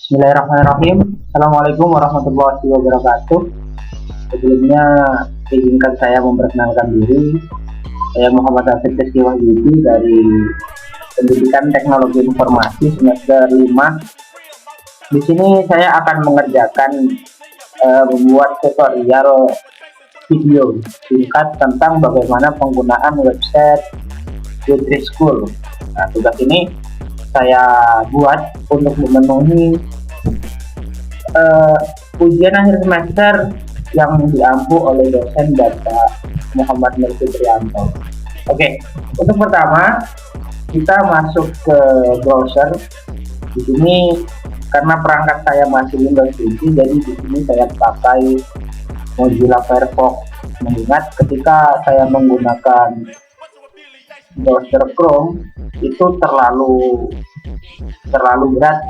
Bismillahirrahmanirrahim. Assalamualaikum warahmatullahi wabarakatuh. Sebelumnya izinkan saya memperkenalkan diri. Saya Muhammad Hafid Rizky Wahyudi dari Pendidikan Teknologi Informasi semester 5. Di sini saya akan mengerjakan membuat tutorial video singkat tentang bagaimana penggunaan website School. Nah, tugas ini saya buat untuk memenuhi ujian akhir semester yang diampu oleh dosen Bapak Muhammad Melki Trianto. Oke, untuk pertama kita masuk ke browser. Di sini karena perangkat saya masih Windows 7, jadi di sini saya pakai Mozilla Firefox. Mengingat ketika saya menggunakan browser Chrome itu terlalu berat,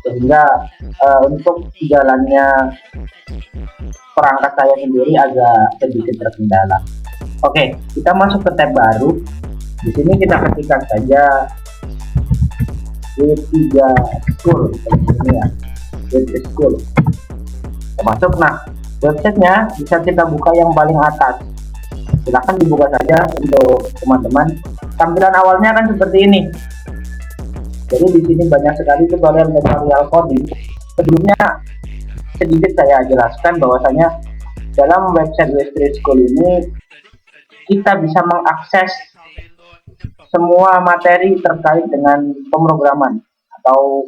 sehingga untuk jalannya perangkat saya sendiri agak sedikit terkendala. Oke, kita masuk ke tab baru. Di sini kita ketikkan saja W3 School ini ya, W3 School. Kita masuk. Nah, websitenya bisa kita buka yang paling atas. Silahkan dibuka saja untuk teman-teman. Tampilan awalnya kan seperti ini. Jadi di sini banyak sekali tutorial coding. Sebelumnya sedikit saya jelaskan bahwasanya dalam website W3 School ini kita bisa mengakses semua materi terkait dengan pemrograman atau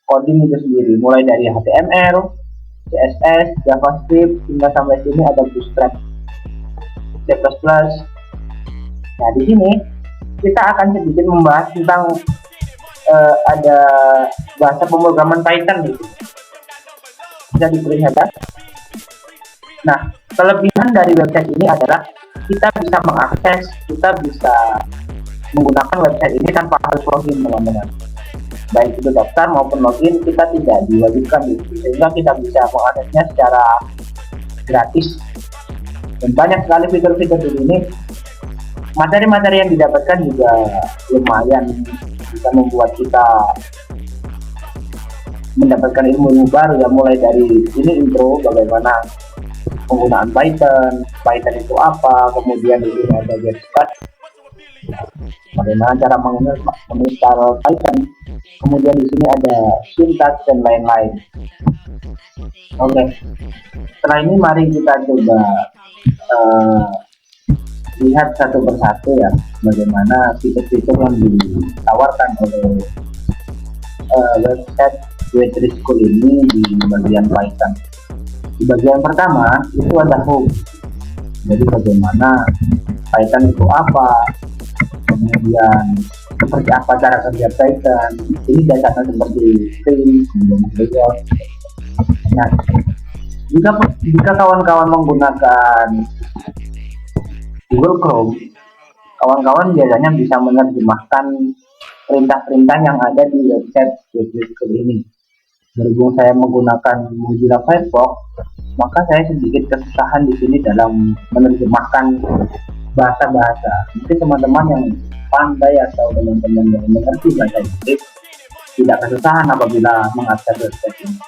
coding itu sendiri, mulai dari HTML, CSS, JavaScript, hingga sampai sini ada Bootstrap, C++. Nah, di sini kita akan sedikit membahas tentang ada bahasa pemrograman Python gitu. Bisa diperlihatkan. Nah, kelebihan dari website ini adalah kita bisa mengakses, kita bisa menggunakan website ini tanpa harus login, teman-teman. Baik itu daftar maupun login, kita tidak diwajibkan gitu. Sehingga kita bisa mengaksesnya secara gratis. Dan banyak sekali fitur-fitur di sini. Materi-materi yang didapatkan juga lumayan bisa membuat kita mendapatkan ilmu baru ya, mulai dari ini intro bagaimana penggunaan Python itu apa, kemudian di sini ada Getstart, bagaimana cara menginstal Python, kemudian di sini ada sintaks dan lain-lain. Oke, setelah ini mari kita coba lihat satu persatu ya, bagaimana fitur-fitur yang ditawarkan oleh website W3 School ini di bagian Python. Di bagian pertama itu ada home. Jadi bagaimana Python itu apa, kemudian seperti apa cara kerja Python. Ini dasarnya seperti string, kemudian layout. Nah, jika kawan-kawan menggunakan Google Chrome, kawan-kawan biasanya bisa menerjemahkan perintah-perintah yang ada di website W3 School ini. Berhubung saya menggunakan Mozilla Firefox, maka saya sedikit kesusahan di sini dalam menerjemahkan bahasa-bahasa. Mungkin teman-teman yang pandai atau teman-teman yang mengerti bahasa Inggris tidak kesusahan apabila mengakses website ini.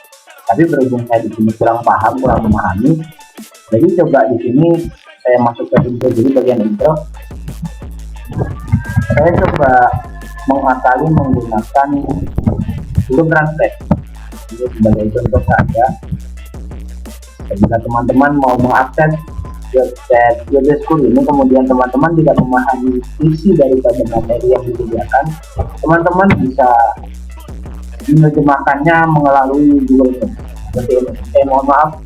Tapi berhubung saya di sini kurang paham, kurang memahami, jadi coba di sini saya masuk ke intro dulu, bagian intro. Saya coba mengakali menggunakan Google Translate. Ini sebagai contoh saja. Jika teman-teman mau mengakses website W3 School ini, kemudian teman-teman tidak memahami isi daripada materi yang disediakan, teman-teman bisa menerjemahkannya melalui Google Chrome. Seperti ini. Mohon maaf,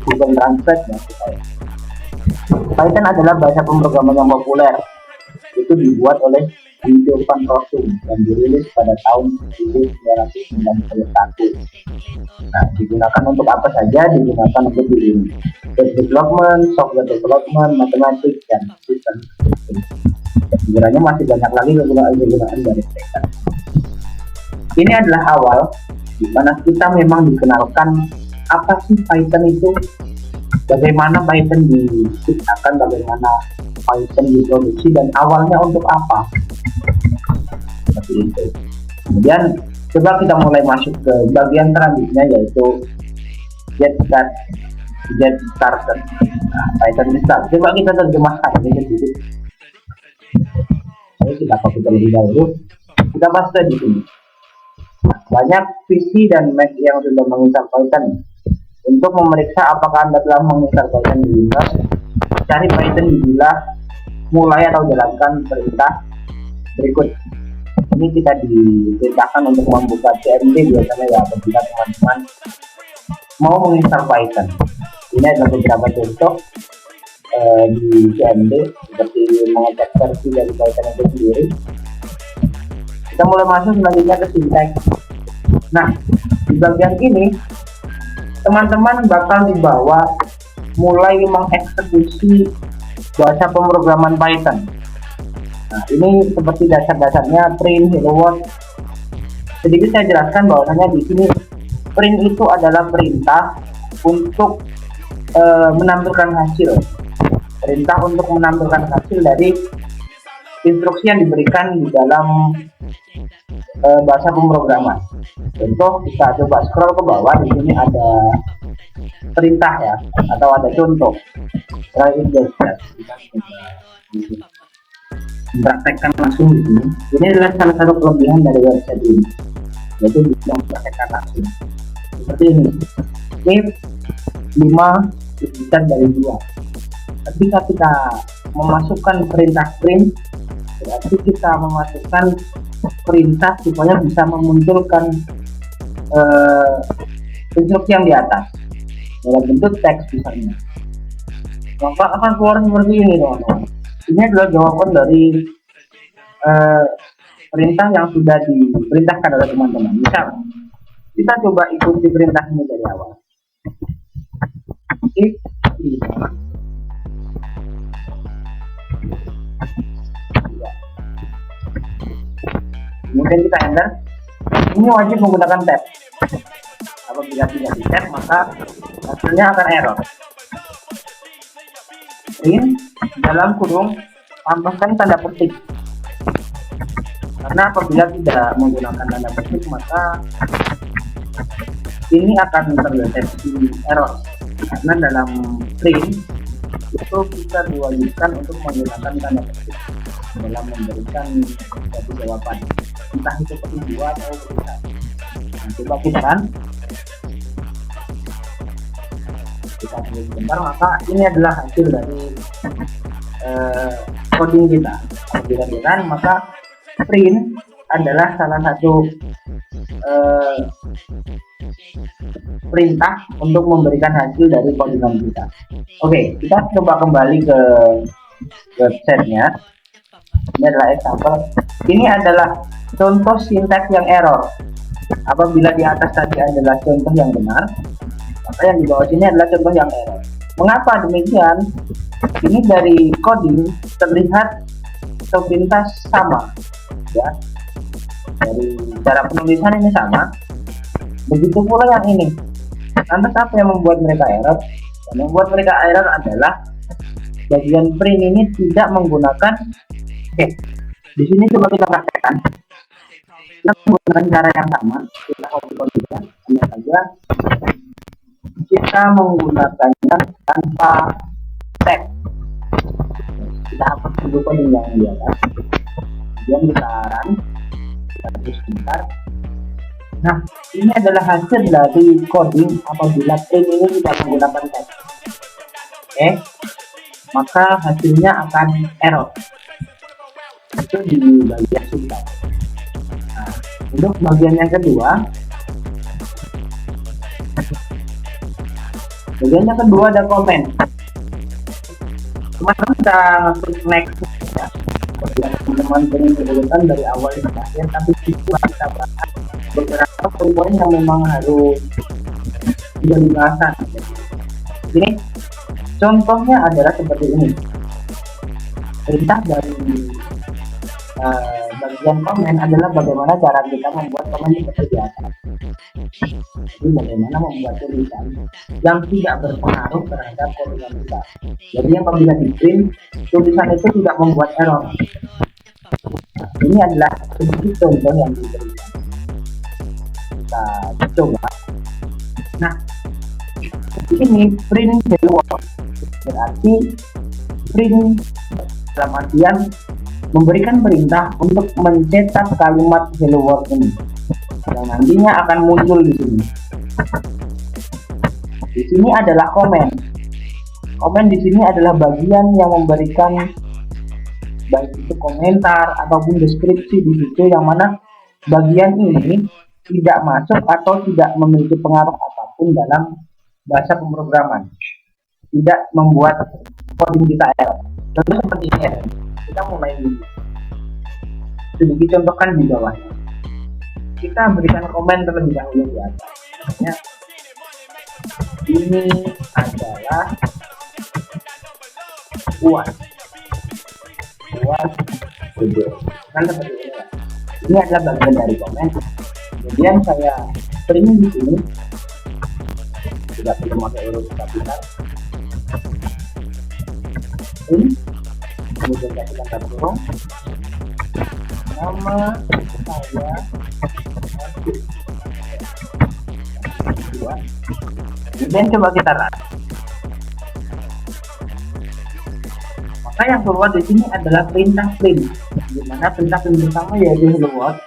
Google Translate maksud saya. Python adalah bahasa pemrograman yang populer. Itu dibuat oleh Guido van Rossum dan dirilis pada tahun 1991. Nah, digunakan untuk apa saja? Digunakan untuk web development, software development, matematik, dan sistem. Sebenarnya masih banyak lagi kegunaan dari Python. Ini adalah awal di mana kita memang dikenalkan apa sih Python itu, bagaimana Python diciptakan, bagaimana Python diproduksi, dan awalnya untuk apa. Seperti itu. Kemudian Coba kita mulai masuk ke bagian selanjutnya, yaitu get started. Nah, Python start. Coba kita terjemahkan ini dulu. Oke, kita copy terlebih dahulu. Kita paste di sini. Nah, banyak PC dan Mac yang sudah menginstal Python. Untuk memeriksa apakah Anda telah menginstal Python di Windows, cari Python di Zilla, mulai atau jalankan perintah berikut. Ini kita diperintahkan untuk membuka CMD biasanya ya, apabila teman-teman mau menginstal Python. Ini adalah beberapa contoh di CMD, seperti mengecek versi dari Python itu sendiri. Kita mulai masuk selanjutnya ke syntax. Nah, di bagian ini teman-teman bakal dibawa mulai mengeksekusi bahasa pemrograman Python. Nah, ini seperti dasar-dasarnya print, hello world. Sedikit saya jelaskan bahwasanya di sini print itu adalah perintah untuk menampilkan hasil. Perintah untuk menampilkan hasil dari instruksi yang diberikan di dalam bahasa pemrograman. Contoh, kita coba scroll ke bawah, di sini ada perintah ya, atau ada contoh. Praktekkan langsung di sini. Ini adalah salah satu kelebihan dari website ini, yaitu bisa mempraktekkan langsung. Seperti ini, if 5 lebih dari 2. Ketika kita memasukkan perintah print, berarti kita memasukkan perintah supaya bisa memunculkan instruksi yang di atas dalam bentuk teks misalnya. Maka akan keluar seperti ini, teman-teman. Ini adalah jawaban dari perintah yang sudah diperintahkan oleh teman-teman. Misal, kita coba ikuti perintah ini dari awal. If kemudian kita enter. Ini wajib menggunakan tab. Apabila tidak di tab, maka hasilnya akan error. Print dalam kurung tambahkan tanda petik. Karena apabila tidak menggunakan tanda petik, maka ini akan terdeteksi error. Karena dalam print itu kita diwajibkan untuk menggunakan tanda petik dalam memberikan suatu jawaban, entah itu petik 2 atau petik 1. Nah, coba kita run. Kita tunggu sebentar, maka ini adalah hasil dari coding kita. Apabila di run, maka print adalah salah satu perintah untuk memberikan hasil dari codingan kita. Oke, kita coba kembali ke websitenya. Ini adalah example. Ini adalah contoh sintaks yang error. Apabila di atas tadi adalah contoh yang benar, maka yang di bawah sini adalah contoh yang error. Mengapa demikian? Ini dari coding terlihat sepintas sama, ya. Dari cara penulisan ini sama. Begitu pula yang ini. Lantas apa yang membuat mereka error? Yang membuat mereka error adalah bagian print ini tidak menggunakan. Oke, di sini coba kita praktekkan. Kita menggunakan cara yang sama. Kita copy-copy-nya, hanya saja kita menggunakannya tanpa tag. Kita hapus dulu coding yang di atas. Kemudian kita run. Kita terus sebentar. Nah, ini adalah hasil dari coding apabila print ini tidak menggunakan tag. Oke, maka hasilnya akan error. Itu di bagian syntax. Nah, untuk bagian yang kedua, ada komen. Teman-teman kita klik next ya. Teman-teman ingin kesulitan dari awal sampai akhir, tapi kita bahas beberapa poin yang memang harus dibahasan. Ini contohnya adalah seperti ini. Perintah dari bagian komen adalah bagaimana cara kita membuat komen seperti biasa. Jadi bagaimana membuat tulisan yang tidak berpengaruh terhadap codingan kita. Jadi apabila di print, tulisan itu tidak membuat error. Nah, ini adalah sedikit contoh yang diberikan. kita coba. Nah, ini print hello world berarti print dalam artian memberikan perintah untuk mencetak kalimat hello world ini yang nantinya akan muncul di sini. Di sini adalah komen. Komen di sini adalah bagian yang memberikan baik itu komentar ataupun deskripsi di situ, yang mana bagian ini tidak masuk atau tidak memiliki pengaruh apapun dalam bahasa pemrograman, tidak membuat coding kita error. Contoh seperti ini, kita mulai dulu. Sudah dicontohkan di bawahnya. Kita berikan komen terlebih dahulu di atas. Misalnya, ini adalah uas video. Kan seperti ini ya. Ini adalah bagian dari komen. Kemudian saya print di sini. Tidak perlu pakai huruf kapital. Print. Kemudian kasihkan tanda kurung. Nama saya kemudian coba kita run. Maka yang keluar di sini adalah perintah print, di mana perintah print pertama yaitu hello world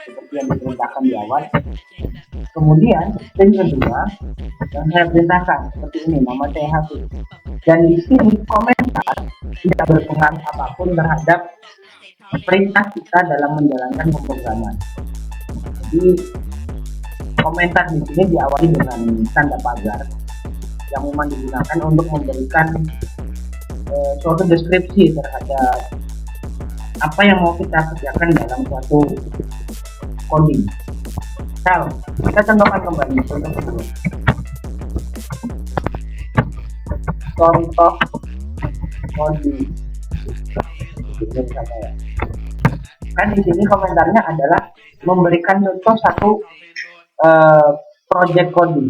seperti yang diperintahkan di awal. Kemudian print kedua yang saya perintahkan seperti ini, nama saya Hafiz. Dan di sini komentar tidak berpengaruh apapun terhadap perintah kita dalam menjalankan pemrograman. Jadi komentar di sini diawali dengan tanda pagar yang memang digunakan untuk memberikan suatu deskripsi terhadap apa yang mau kita kerjakan dalam suatu coding. Misal, kita contohkan kembali contoh coding. Kan di sini komentarnya adalah memberikan contoh satu project coding.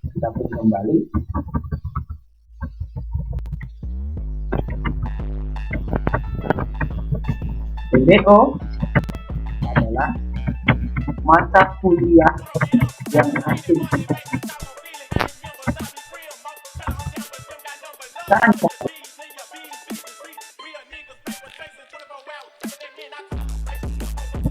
Kita pilih kembali. BDO adalah mata kuliah yang asik.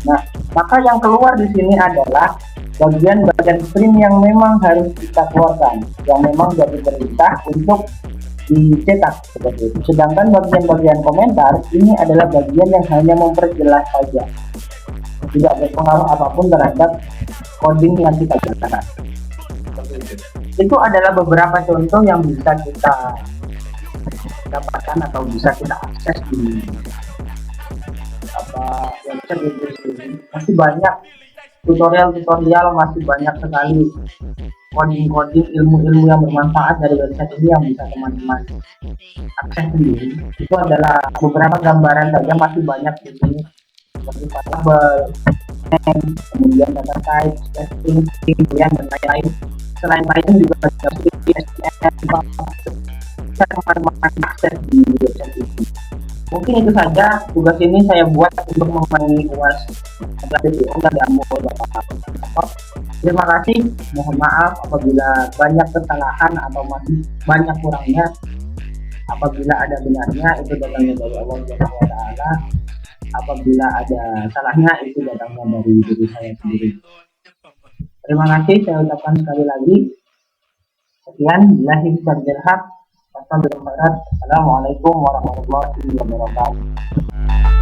Nah, maka yang keluar di sini adalah bagian-bagian print yang memang harus kita keluarkan, yang memang jadi perintah untuk dicetak seperti itu. Sedangkan bagian-bagian komentar ini adalah bagian yang hanya memperjelas saja, tidak berpengaruh apapun terhadap coding yang kita jalankan. Itu adalah beberapa contoh yang bisa kita dapatkan atau bisa kita akses di website ini. Masih banyak tutorial, masih banyak sekali coding, ilmu-ilmu yang bermanfaat dari website ini yang bisa teman-teman akses sendiri. Itu adalah beberapa gambaran saja, masih banyak di sini seperti variable, kemudian data type, testing, kemudian dan lain-lain. Selain Python juga ada SQL, bisa teman-teman akses di website ini. Mungkin itu saja tugas ini saya buat untuk memenuhi UAS BPO dan diambil Bapak. Terima kasih, mohon maaf apabila banyak kesalahan atau masih banyak kurangnya. Apabila ada benarnya itu datangnya dari Allah Subhanahu wa Ta'ala. Apabila ada salahnya itu datangnya dari diri saya sendiri. Terima kasih, saya ucapkan sekali lagi. Sekian, billahi taufiq wal hidayah. Assalamualaikum warahmatullahi wabarakatuh.